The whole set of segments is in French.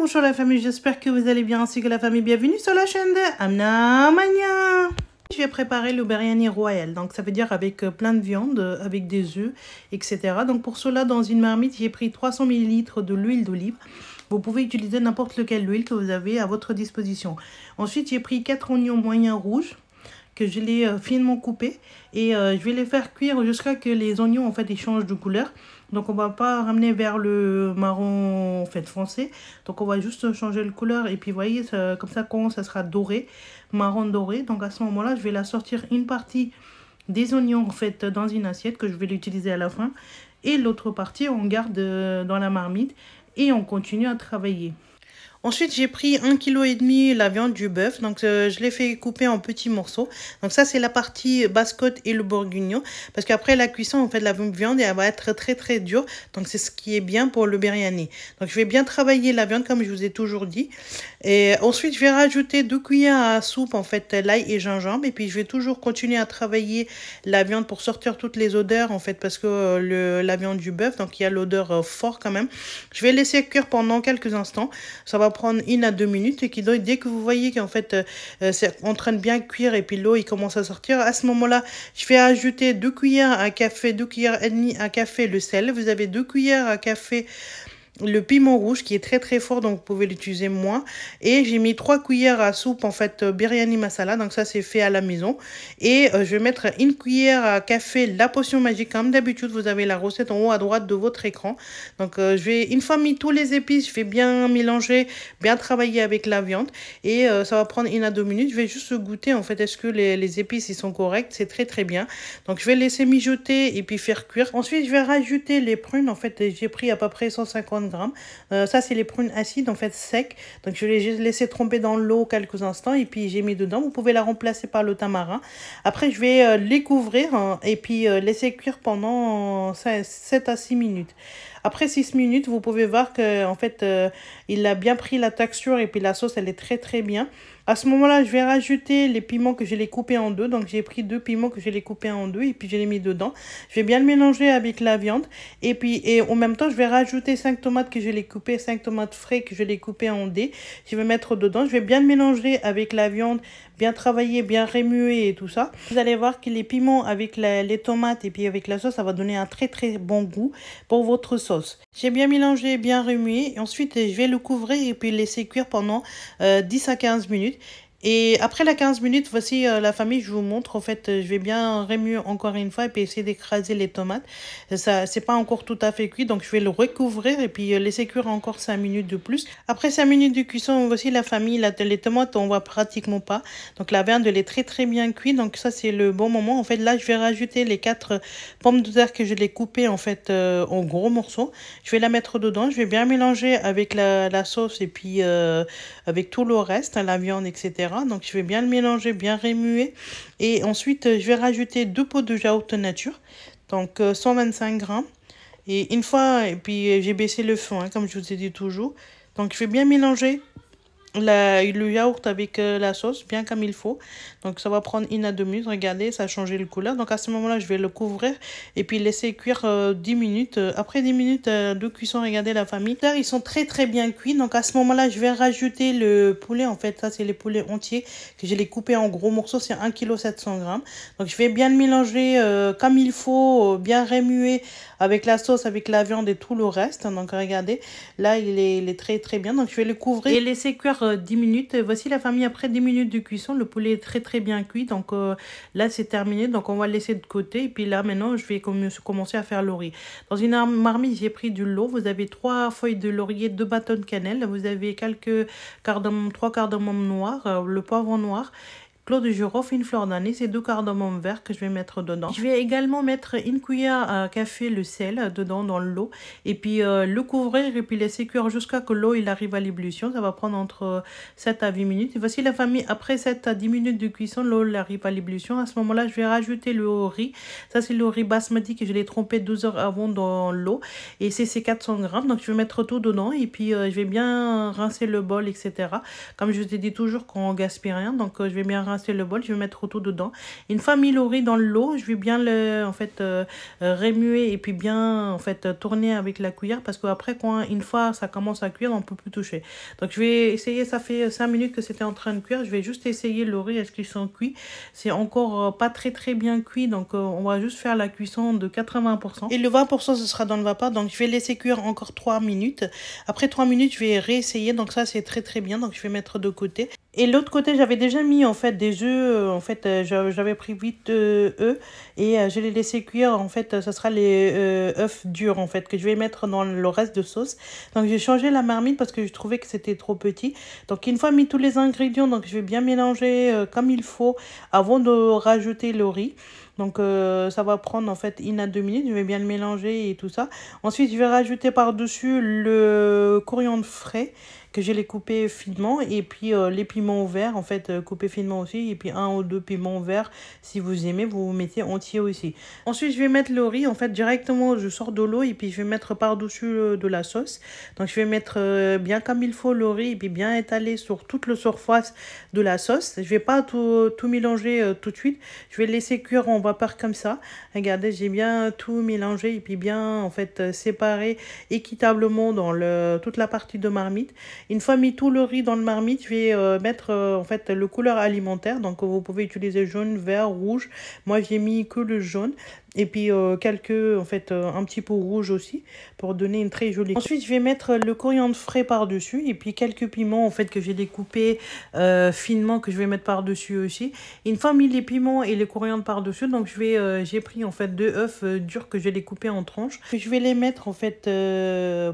Bonjour la famille, j'espère que vous allez bien ainsi que la famille. Bienvenue sur la chaîne de Amna Mania. Je vais préparer le biryani royal, donc ça veut dire avec plein de viande, avec des œufs, etc. Donc pour cela, dans une marmite, j'ai pris 300 ml de l'huile d'olive. Vous pouvez utiliser n'importe lequel huile que vous avez à votre disposition. Ensuite, j'ai pris 4 oignons moyens rouges que je les finement coupés et je vais les faire cuire jusqu'à ce que les oignons en fait ils changent de couleur. Donc on va pas ramener vers le marron en fait foncé, donc on va juste changer de couleur et puis voyez ça, comme ça quand ça sera doré, marron doré, donc à ce moment là je vais la sortir une partie des oignons en fait dans une assiette que je vais l'utiliser à la fin et l'autre partie on garde dans la marmite et on continue à travailler. Ensuite, j'ai pris 1,5 kg la viande du bœuf. Donc, je l'ai fait couper en petits morceaux. Donc, ça, c'est la partie basse côte et le bourguignon. Parce qu'après la cuisson, en fait, la viande, elle va être très, très dure. Donc, c'est ce qui est bien pour le biryani. Donc, je vais bien travailler la viande, comme je vous ai toujours dit. Et ensuite, je vais rajouter 2 cuillères à soupe, en fait, l'ail et gingembre. Et puis, je vais toujours continuer à travailler la viande pour sortir toutes les odeurs, en fait, parce que la viande du bœuf, donc, il y a l'odeur forte quand même. Je vais laisser cuire pendant quelques instants. Ça va prendre 1 à 2 minutes et qui dès que vous voyez qu'en fait c'est en train de bien cuire et puis l'eau il commence à sortir, à ce moment là je vais ajouter 2 cuillères à café, 2 cuillères et demie à café le sel. Vous avez 2 cuillères à café le piment rouge qui est très très fort, donc vous pouvez l'utiliser moins. Et j'ai mis 3 cuillères à soupe en fait biryani masala, donc ça c'est fait à la maison. Et je vais mettre 1 cuillère à café la potion magique, comme d'habitude vous avez la recette en haut à droite de votre écran. Donc je vais, une fois mis tous les épices, je vais bien mélanger, bien travailler avec la viande. Et ça va prendre 1 à 2 minutes. Je vais juste goûter en fait, est-ce que les épices ils sont corrects. C'est très très bien. Donc je vais laisser mijoter et puis faire cuire. Ensuite je vais rajouter les prunes. En fait j'ai pris à peu près 150 grammes. Ça c'est les prunes acides en fait secs, donc je vais les laisser tremper dans l'eau quelques instants et puis j'ai mis dedans. Vous pouvez la remplacer par le tamarin. Après je vais les couvrir et puis laisser cuire pendant 7 à 6 minutes. Après 6 minutes, vous pouvez voir que en fait il a bien pris la texture et puis la sauce elle est très très bien. À ce moment-là, je vais rajouter les piments que je les coupés en deux. Donc j'ai pris 2 piments que je les coupés en deux et puis je les mis dedans. Je vais bien le mélanger avec la viande et puis en même temps, je vais rajouter 5 tomates que je les coupées, 5 tomates frais que je les coupées en dés. Je vais mettre dedans. Je vais bien le mélanger avec la viande, bien travailler, bien remuer et tout ça. Vous allez voir que les piments avec les tomates et puis avec la sauce, ça va donner un très très bon goût pour votre sauce. J'ai bien mélangé, bien remué. Et ensuite, je vais le couvrir et puis laisser cuire pendant 10 à 15 minutes. Et après la 15 minutes, voici la famille, je vous montre. En fait, je vais bien remuer encore une fois et puis essayer d'écraser les tomates. Ça, c'est pas encore tout à fait cuit, donc je vais le recouvrir et puis laisser cuire encore 5 minutes de plus. Après 5 minutes de cuisson, voici la famille. Les tomates, on voit pratiquement pas. Donc la viande, elle est très très bien cuite. Donc ça, c'est le bon moment. En fait, là, je vais rajouter les 4 pommes de terre que je l'ai coupées en fait en gros morceaux. Je vais la mettre dedans. Je vais bien mélanger avec la sauce et puis avec tout le reste, la viande, etc. Donc je vais bien le mélanger, bien remuer. Et ensuite, je vais rajouter 2 pots de yaourt nature. Donc 125 grammes. Et une fois, et puis j'ai baissé le feu, hein, comme je vous ai dit toujours. Donc je vais bien mélanger le yaourt avec la sauce, bien comme il faut. Donc ça va prendre 1 à 2 minutes. Regardez, ça a changé le couleur. Donc à ce moment-là, je vais le couvrir et puis laisser cuire 10 minutes. Après 10 minutes de cuisson, regardez la famille. Là, ils sont très très bien cuits. Donc à ce moment-là, je vais rajouter le poulet. En fait, ça c'est les poulets entiers que je les coupés en gros morceaux. C'est 1,7 kg. Donc je vais bien le mélanger comme il faut, bien remuer avec la sauce, avec la viande et tout le reste. Donc regardez, là il est très très bien. Donc je vais le couvrir et laisser cuire 10 minutes. Voici la famille après 10 minutes de cuisson. Le poulet est très très bien cuit. Donc là c'est terminé. Donc on va le laisser de côté. Et puis là maintenant je vais commencer à faire le riz. Dans une marmite j'ai pris du lot. Vous avez 3 feuilles de laurier, 2 bâtons de cannelle. Vous avez quelques cardamomes, 3 cardamomes noirs, le poivron noir, clou de girofle, une fleur d'anis et 2 cardamomes verts que je vais mettre dedans. Je vais également mettre 1 cuillère à café le sel dedans dans l'eau et puis le couvrir et puis laisser cuire jusqu'à ce que l'eau il arrive à l'ébullition. Ça va prendre entre 7 à 8 minutes. Et voici la famille après 7 à 10 minutes de cuisson, l'eau arrive à l'ébullition. À ce moment-là, je vais rajouter le riz. Ça c'est le riz basmati que je l'ai trempé 12 heures avant dans l'eau et c'est 400 grammes. Donc je vais mettre tout dedans et puis je vais bien rincer le bol, etc. Comme je vous ai dit toujours qu'on gaspille rien, donc je vais bien rincer ramasser le bol, je vais mettre tout dedans. Une fois mis le riz dans l'eau, je vais bien le remuer et puis bien tourner avec la cuillère parce qu'après une fois ça commence à cuire, on peut plus toucher. Donc je vais essayer, ça fait 5 minutes que c'était en train de cuire, je vais juste essayer le riz, est-ce qu'ils sont cuits. C'est encore pas très bien cuit, donc on va juste faire la cuisson de 80%. Et le 20% ce sera dans le vapeur, donc je vais laisser cuire encore 3 minutes. Après 3 minutes, je vais réessayer, donc ça c'est très bien, donc je vais mettre de côté. Et l'autre côté, j'avais déjà mis en fait des œufs, j'avais pris 8 œufs et je les laissé cuire, en fait ça sera les œufs durs en fait que je vais mettre dans le reste de sauce. Donc j'ai changé la marmite parce que je trouvais que c'était trop petit. Donc une fois mis tous les ingrédients, donc je vais bien mélanger comme il faut avant de rajouter le riz. Donc ça va prendre en fait 1 à 2 minutes, je vais bien le mélanger et tout ça. Ensuite je vais rajouter par-dessus le coriandre frais que je l'ai coupé finement et puis les piments verts en fait coupés finement aussi et puis 1 ou 2 piments verts si vous aimez, vous mettez entier aussi. Ensuite je vais mettre le riz en fait directement, je sors de l'eau et puis je vais mettre par-dessus de la sauce. Donc je vais mettre bien comme il faut le riz et puis bien étaler sur toute la surface de la sauce. Je vais pas tout mélanger tout de suite, je vais laisser cuire en vapeur comme ça. Regardez, j'ai bien tout mélangé et puis bien en fait séparé équitablement dans toute la partie de marmite. Une fois mis tout le riz dans le marmite, je vais mettre en fait le couleur alimentaire. Donc vous pouvez utiliser jaune, vert, rouge. Moi j'ai mis que le jaune. Et puis quelques, en fait, un petit peu rouge aussi pour donner une très jolie. Ensuite, je vais mettre le coriandre frais par-dessus et puis quelques piments en fait que j'ai découpés finement que je vais mettre par-dessus aussi. Une fois mis les piments et les coriandres par-dessus, donc j'ai pris en fait 2 œufs durs que j'ai découpés en tranches. Puis je vais les mettre en fait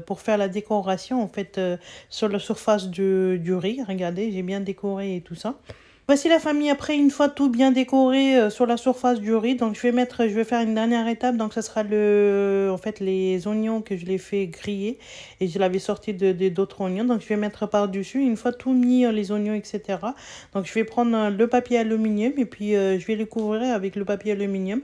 pour faire la décoration en fait sur la surface du riz. Regardez, j'ai bien décoré et tout ça. Voici la famille après une fois tout bien décoré sur la surface du riz. Donc je vais faire une dernière étape. Donc ça sera les oignons que je l'ai fait griller et je l'avais sorti d'autres oignons. Donc je vais mettre par dessus une fois tout mis les oignons etc. Donc je vais prendre le papier aluminium et puis je vais le couvrir avec le papier aluminium.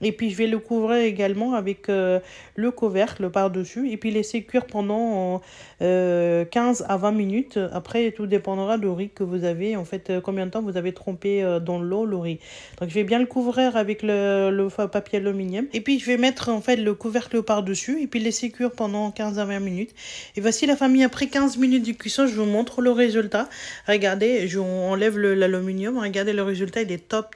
Et puis je vais le couvrir également avec le couvercle par-dessus. Et puis laisser cuire pendant 15 à 20 minutes. Après tout dépendra du riz que vous avez. En fait combien de temps vous avez trempé dans l'eau le riz. Donc je vais bien le couvrir avec le papier aluminium. Et puis je vais mettre en fait le couvercle par-dessus. Et puis laisser cuire pendant 15 à 20 minutes. Et voici la famille après 15 minutes de cuisson. Je vous montre le résultat. Regardez, je enlève l'aluminium. Regardez le résultat, il est top.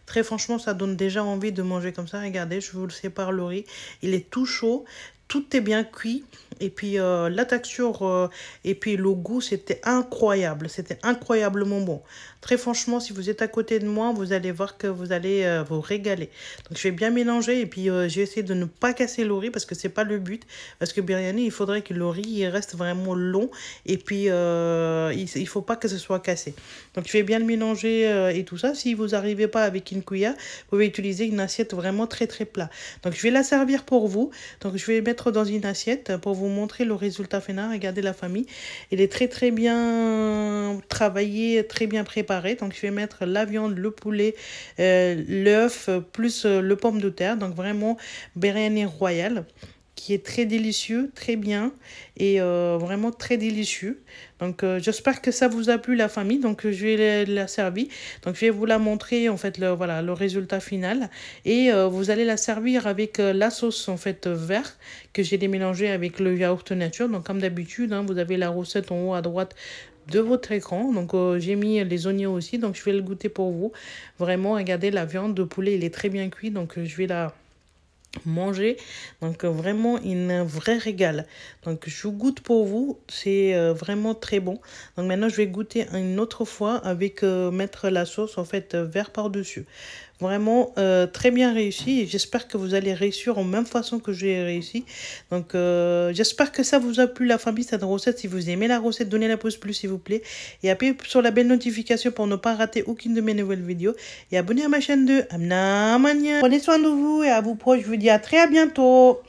Très franchement, ça donne déjà envie de manger comme ça. Regardez, je vous le sépare le riz. Il est tout chaud. Tout est bien cuit. Et puis la texture et puis le goût, c'était incroyable. C'était incroyablement bon. Très franchement, si vous êtes à côté de moi, vous allez voir que vous allez vous régaler. Donc je vais bien mélanger et puis j'ai essayé de ne pas casser le riz parce que c'est pas le but. Parce que biryani, il faudrait que le riz il reste vraiment long. Et puis il faut pas que ce soit cassé. Donc je vais bien le mélanger et tout ça. Si vous n'arrivez pas avec une cuillère, vous pouvez utiliser une assiette vraiment très plat. Donc je vais la servir pour vous. Donc je vais mettre dans une assiette pour vous montrer le résultat final. Regardez la famille, il est très bien travaillé, très bien préparé. Donc je vais mettre la viande, le poulet, l'œuf plus le pomme de terre. Donc vraiment biryani royal qui est très délicieux, très bien et vraiment très délicieux. Donc j'espère que ça vous a plu la famille. Donc je vais la servir. Donc je vais vous la montrer en fait le résultat final et vous allez la servir avec la sauce en fait verte que j'ai démélangée avec le yaourt nature. Donc comme d'habitude, hein, vous avez la recette en haut à droite de votre écran. Donc j'ai mis les oignons aussi. Donc je vais le goûter pour vous. Vraiment, regardez la viande de poulet, il est très bien cuit. Donc je vais la manger. Donc vraiment un vrai régal. Donc je goûte pour vous, c'est vraiment très bon. Donc maintenant je vais goûter une autre fois avec mettre la sauce en fait vert par dessus. Vraiment très bien réussi et j'espère que vous allez réussir en même façon que j'ai réussi. Donc j'espère que ça vous a plu la famille cette recette. Si vous aimez la recette, donnez la pouce bleu s'il vous plaît et appuyez sur la belle notification pour ne pas rater aucune de mes nouvelles vidéos et abonnez à ma chaîne de Amna Mania. Prenez soin de vous et à vous proches, je vous dis à très bientôt.